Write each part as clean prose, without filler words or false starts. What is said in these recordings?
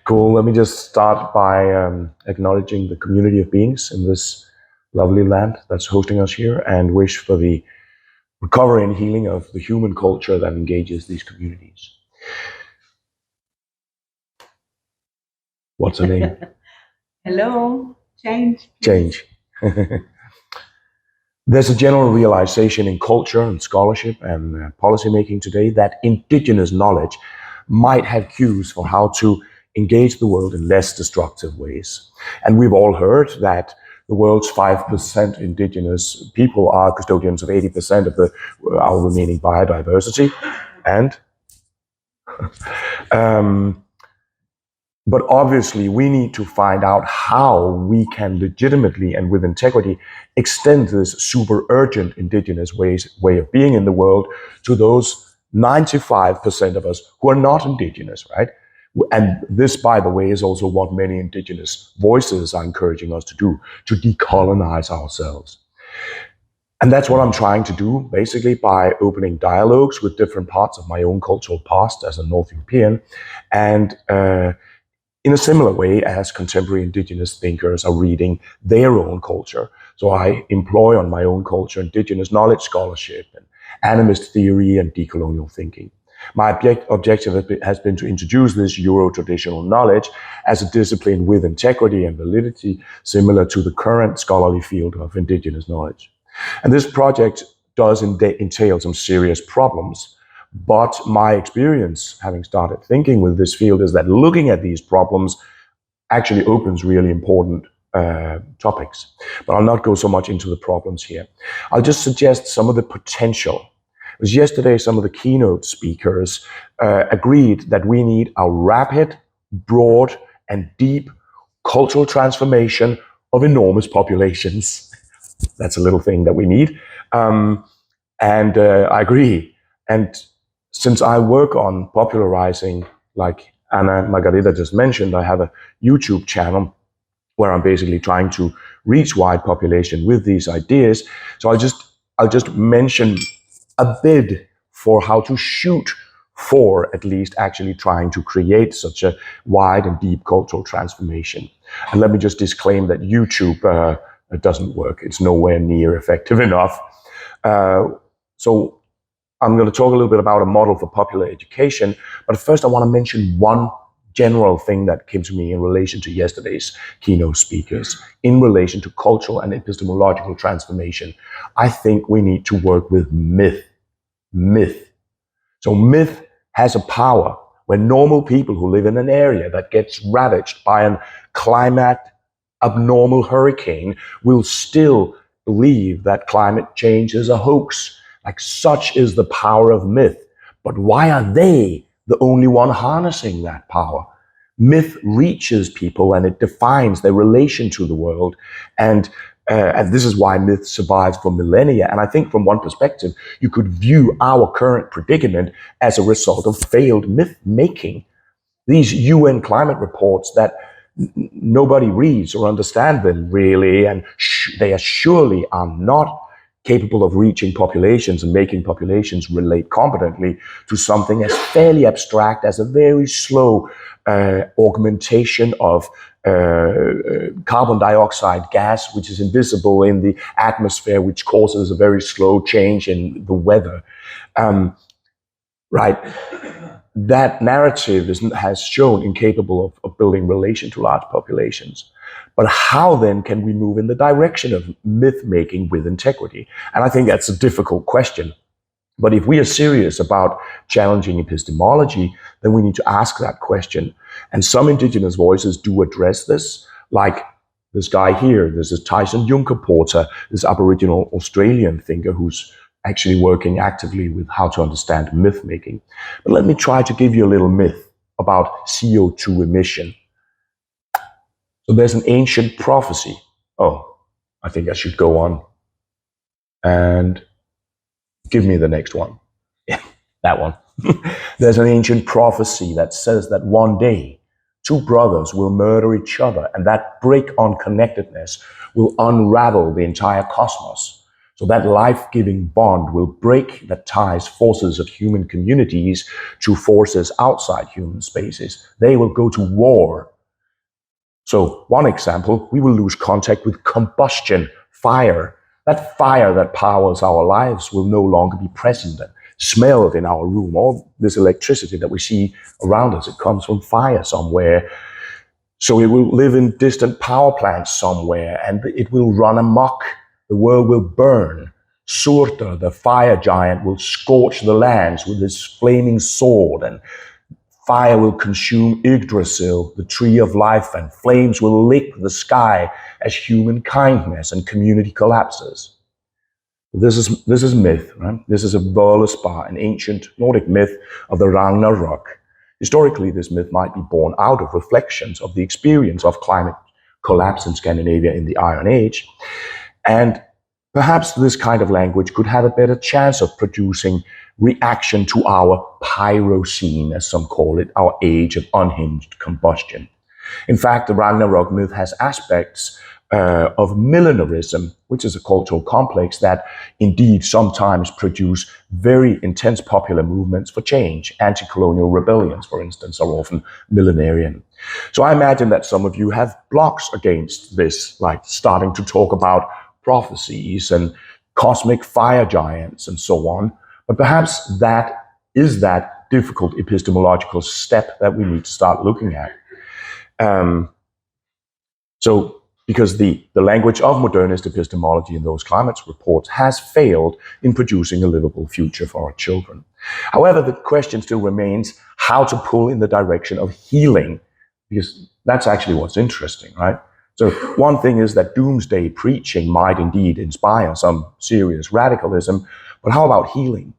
Cool. Let me just start by acknowledging the community of beings in this lovely land that's hosting us here, and wish for the recovery and healing of the human culture that engages these communities. What's her name? Hello, Change. Change. There's a general realization in culture and scholarship and policymaking today that indigenous knowledge might have cues for how to engage the world in less destructive ways. And we've all heard that the world's 5% indigenous people are custodians of 80% of our remaining biodiversity. And but obviously, we need to find out how we can legitimately and with integrity extend this super urgent indigenous way of being in the world to those 95% of us who are not indigenous, right? And this, by the way, is also what many indigenous voices are encouraging us to do, to decolonize ourselves. And that's what I'm trying to do, basically, by opening dialogues with different parts of my own cultural past as a North European, and in a similar way as contemporary indigenous thinkers are reading their own culture. So I employ on my own culture indigenous knowledge scholarship and animist theory and decolonial thinking. My objective has been to introduce this Euro-traditional knowledge as a discipline with integrity and validity, similar to the current scholarly field of indigenous knowledge. And this project does entail some serious problems. But my experience, having started thinking with this field, is that looking at these problems actually opens really important topics. But I'll not go so much into the problems here. I'll just suggest some of the potential. Because yesterday, some of the keynote speakers agreed that we need a rapid, broad, and deep cultural transformation of enormous populations. That's a little thing that we need. And I agree. And since I work on popularizing, like Anna Margarita just mentioned, I have a YouTube channel where I'm basically trying to reach wide population with these ideas. So I'll just mention a bit for how to shoot for at least actually trying to create such a wide and deep cultural transformation. And let me just disclaim that YouTube doesn't work. It's nowhere near effective enough. So I'm going to talk a little bit about a model for popular education, but first I want to mention one general thing that came to me in relation to yesterday's keynote speakers, in relation to cultural and epistemological transformation. I think we need to work with myth. So myth has a power when normal people who live in an area that gets ravaged by an climate abnormal hurricane will still believe that climate change is a hoax. Like, such is the power of myth. But why are they the only one harnessing that power? Myth reaches people and it defines their relation to the world. And this is why myth survives for millennia. And I think from one perspective, you could view our current predicament as a result of failed myth making. These UN climate reports that nobody reads or understands them really, and they surely are not capable of reaching populations and making populations relate competently to something as fairly abstract as a very slow augmentation of carbon dioxide gas, which is invisible in the atmosphere, which causes a very slow change in the weather. Right? That narrative has shown incapable of building relation to large populations. But how then can we move in the direction of myth-making with integrity? And I think that's a difficult question. But if we are serious about challenging epistemology, then we need to ask that question. And some indigenous voices do address this, like this guy here. This is Tyson Juncker-Porter, this Aboriginal Australian thinker who's actually working actively with how to understand myth-making. But let me try to give you a little myth about CO2 emission. So there's an ancient prophecy. Oh, I think I should go on. And give me the next one. Yeah, that one. There's an ancient prophecy that says that one day, two brothers will murder each other, and that break on connectedness will unravel the entire cosmos. So that life-giving bond will break that ties forces of human communities to forces outside human spaces. They will go to war. So one example, we will lose contact with combustion, fire. That fire that powers our lives will no longer be present and smelled in our room. All this electricity that we see around us, it comes from fire somewhere. So it will live in distant power plants somewhere, and it will run amok. The world will burn. Surtur, the fire giant, will scorch the lands with his flaming sword, and fire will consume Yggdrasil, the tree of life, and flames will lick the sky as human kindness and community collapses. This is myth, right? This is a Völuspá, an ancient Nordic myth of the Ragnarok. Historically, this myth might be born out of reflections of the experience of climate collapse in Scandinavia in the Iron Age. And perhaps this kind of language could have a better chance of producing reaction to our pyrocene, as some call it, our age of unhinged combustion. In fact, the Ragnarok myth has aspects of millenarism, which is a cultural complex that indeed sometimes produce very intense popular movements for change. Anti-colonial rebellions, for instance, are often millenarian. So I imagine that some of you have blocks against this, like starting to talk about prophecies and cosmic fire giants and so on. But perhaps that is that difficult epistemological step that we need to start looking at. Because the language of modernist epistemology in those climate reports has failed in producing a livable future for our children. However, the question still remains how to pull in the direction of healing, because that's actually what's interesting, right? So one thing is that doomsday preaching might indeed inspire some serious radicalism, but how about healing?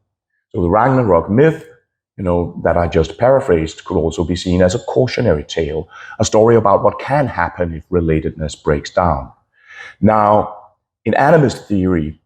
So the Ragnarok myth, that I just paraphrased, could also be seen as a cautionary tale, a story about what can happen if relatedness breaks down. Now, in animist theory,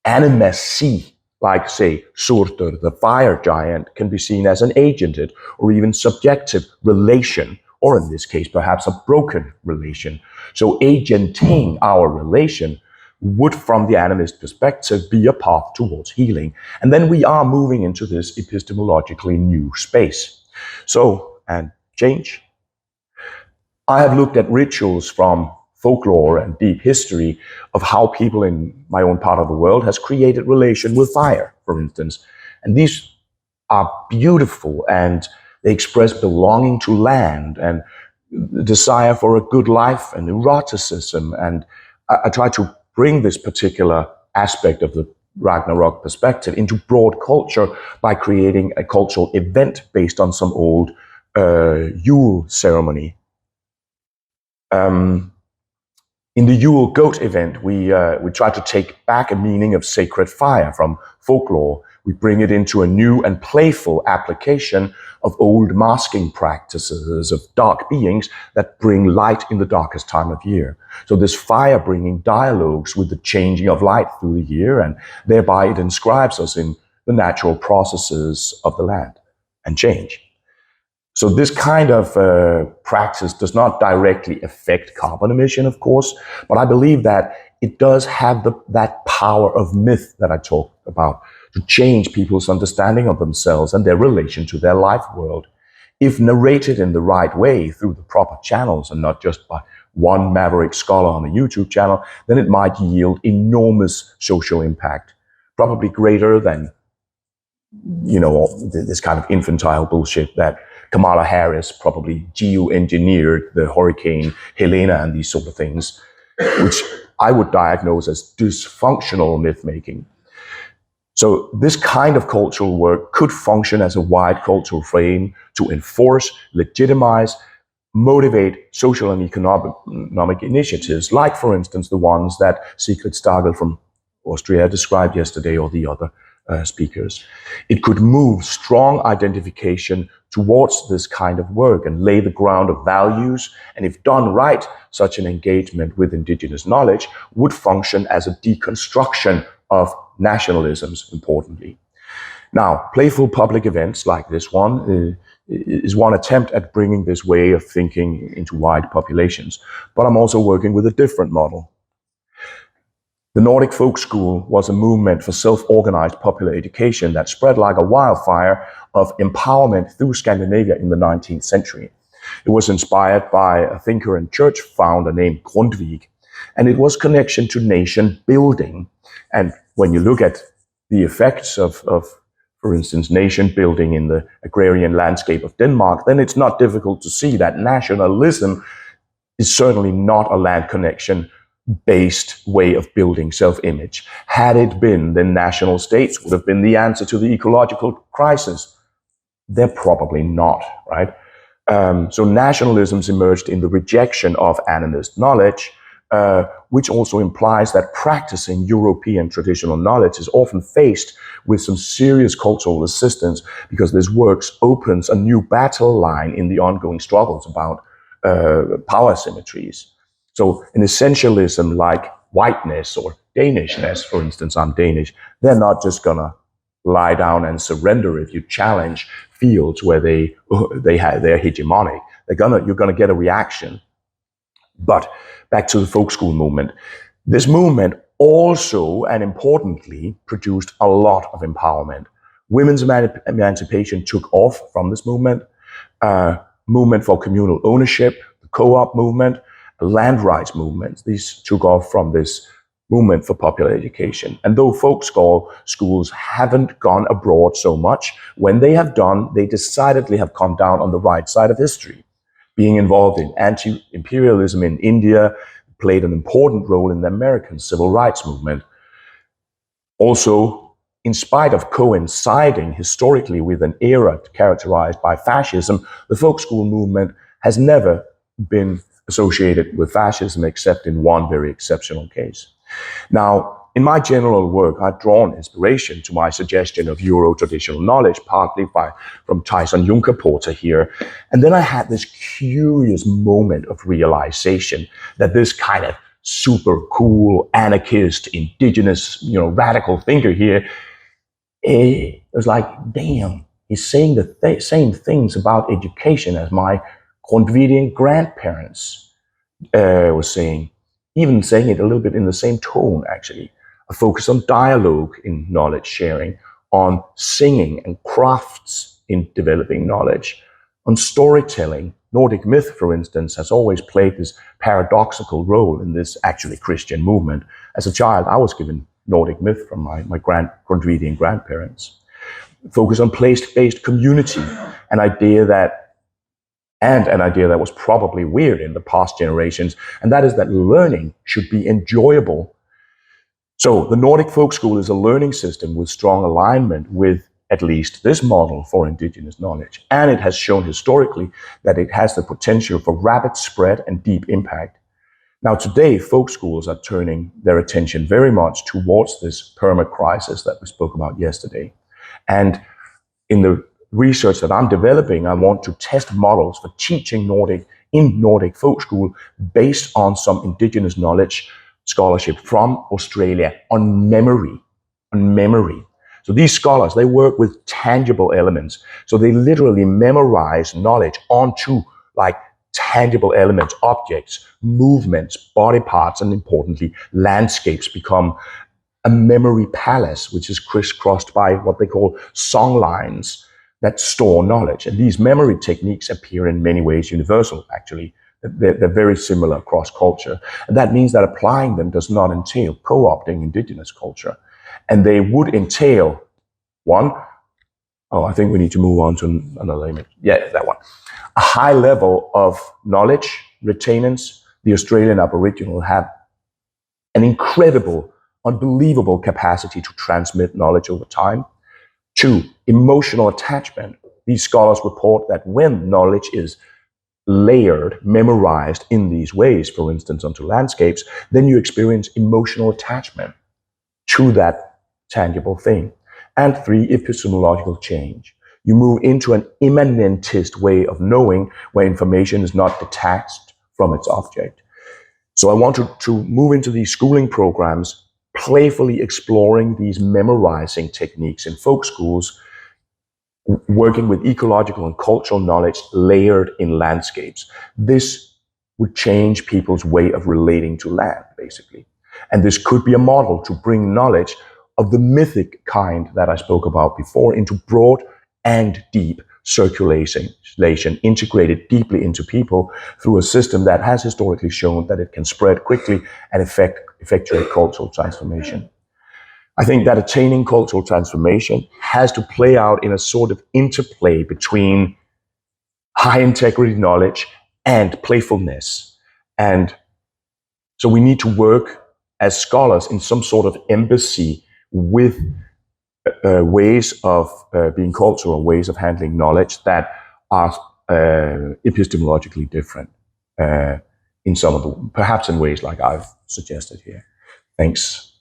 animacy, like, say, Surtur, the fire giant, can be seen as an agented or even subjective relation, or in this case, perhaps a broken relation. So agenting our relation would, from the animist perspective, be a path towards healing. And then we are moving into this epistemologically new space. So, and change. I have looked at rituals from folklore and deep history of how people in my own part of the world has created relation with fire, for instance. And these are beautiful, and they express belonging to land and the desire for a good life and eroticism. And I try to bring this particular aspect of the Ragnarok perspective into broad culture by creating a cultural event based on some old Yule ceremony. In the Yule goat event, we try to take back a meaning of sacred fire from folklore. We bring it into a new and playful application of old masking practices of dark beings that bring light in the darkest time of year. So this fire bringing dialogues with the changing of light through the year, and thereby it inscribes us in the natural processes of the land and change. So this kind of practice does not directly affect carbon emission, of course, but I believe that it does have that power of myth that I talked about to change people's understanding of themselves and their relation to their life world. If narrated in the right way through the proper channels and not just by one maverick scholar on a YouTube channel, then it might yield enormous social impact, probably greater than, this kind of infantile bullshit that Kamala Harris probably geoengineered the Hurricane Helena and these sort of things, which I would diagnose as dysfunctional myth-making. So this kind of cultural work could function as a wide cultural frame to enforce, legitimize, motivate social and economic initiatives, like, for instance, the ones that Sigrid Stagel from Austria described yesterday, or the other speakers. It could move strong identification towards this kind of work and lay the ground of values. And if done right, such an engagement with indigenous knowledge would function as a deconstruction of nationalisms, importantly. Now, playful public events like this one is one attempt at bringing this way of thinking into wide populations. But I'm also working with a different model. The Nordic folk school was a movement for self-organized popular education that spread like a wildfire of empowerment through Scandinavia in the 19th century. It was inspired by a thinker and church founder named Grundtvig, and it was connection to nation building. And when you look at the effects of, for instance, nation building in the agrarian landscape of Denmark, then it's not difficult to see that nationalism is certainly not a land connection based way of building self-image. Had it been, then national states would have been the answer to the ecological crisis. They're probably not, right? So nationalisms emerged in the rejection of animist knowledge, which also implies that practicing European traditional knowledge is often faced with some serious cultural resistance, because this work opens a new battle line in the ongoing struggles about power symmetries. So an essentialism like whiteness or Danishness, for instance, I'm Danish, they're not just gonna lie down and surrender if you challenge fields where they're hegemonic. You're gonna get a reaction. But back to the folk school movement. This movement also, and importantly, produced a lot of empowerment. Women's emancipation took off from this movement. Movement for communal ownership, the co-op movement, land rights movements, these took off from this movement for popular education. And though folk schools haven't gone abroad so much, when they have done, they decidedly have come down on the right side of history. Being involved in anti-imperialism in India played an important role in the American civil rights movement. Also, in spite of coinciding historically with an era characterized by fascism, the folk school movement has never been associated with fascism except in one very exceptional case. Now, in my general work, I've drawn inspiration to my suggestion of Euro-traditional knowledge, partly from Tyson Juncker-Porter here. And then I had this curious moment of realization that this kind of super cool, anarchist, indigenous, radical thinker here, it was like, damn, he's saying the same things about education as my Grundtvigian grandparents was saying, even saying it a little bit in the same tone, actually. A focus on dialogue in knowledge sharing, on singing and crafts in developing knowledge, on storytelling. Nordic myth, for instance, has always played this paradoxical role in this actually Christian movement. As a child, I was given Nordic myth from my Grundtvigian grandparents. Focus on place-based community, an idea that was probably weird in the past generations, and that is that learning should be enjoyable. So the Nordic folk school is a learning system with strong alignment with at least this model for indigenous knowledge, and it has shown historically that it has the potential for rapid spread and deep impact. Now today, folk schools are turning their attention very much towards this perma-crisis that we spoke about yesterday. And in the research that I'm developing, I want to test models for teaching Nordic in Nordic folk school based on some indigenous knowledge scholarship from Australia on memory. So these scholars, they work with tangible elements. So they literally memorize knowledge onto like tangible elements, objects, movements, body parts, and importantly, landscapes become a memory palace, which is crisscrossed by what they call song lines that store knowledge. And these memory techniques appear in many ways universal, actually. They're very similar across culture. And that means that applying them does not entail co-opting indigenous culture. And they would entail, I think we need to move on to another image. Yeah, that one. A high level of knowledge retainance. The Australian Aboriginal have an incredible, unbelievable capacity to transmit knowledge over time. 2, emotional attachment. These scholars report that when knowledge is layered, memorized in these ways, for instance, onto landscapes, then you experience emotional attachment to that tangible thing. And 3, epistemological change. You move into an immanentist way of knowing where information is not detached from its object. So I want to move into these schooling programs, playfully exploring these memorizing techniques in folk schools, working with ecological and cultural knowledge layered in landscapes. This would change people's way of relating to land, basically. And this could be a model to bring knowledge of the mythic kind that I spoke about before into broad and deep circulation, integrated deeply into people through a system that has historically shown that it can spread quickly and effectuate cultural transformation. I think that attaining cultural transformation has to play out in a sort of interplay between high integrity knowledge and playfulness. And so we need to work as scholars in some sort of embassy with ways of being cultural, ways of handling knowledge that are epistemologically different in some of the, perhaps in ways like I've suggested here. Thanks.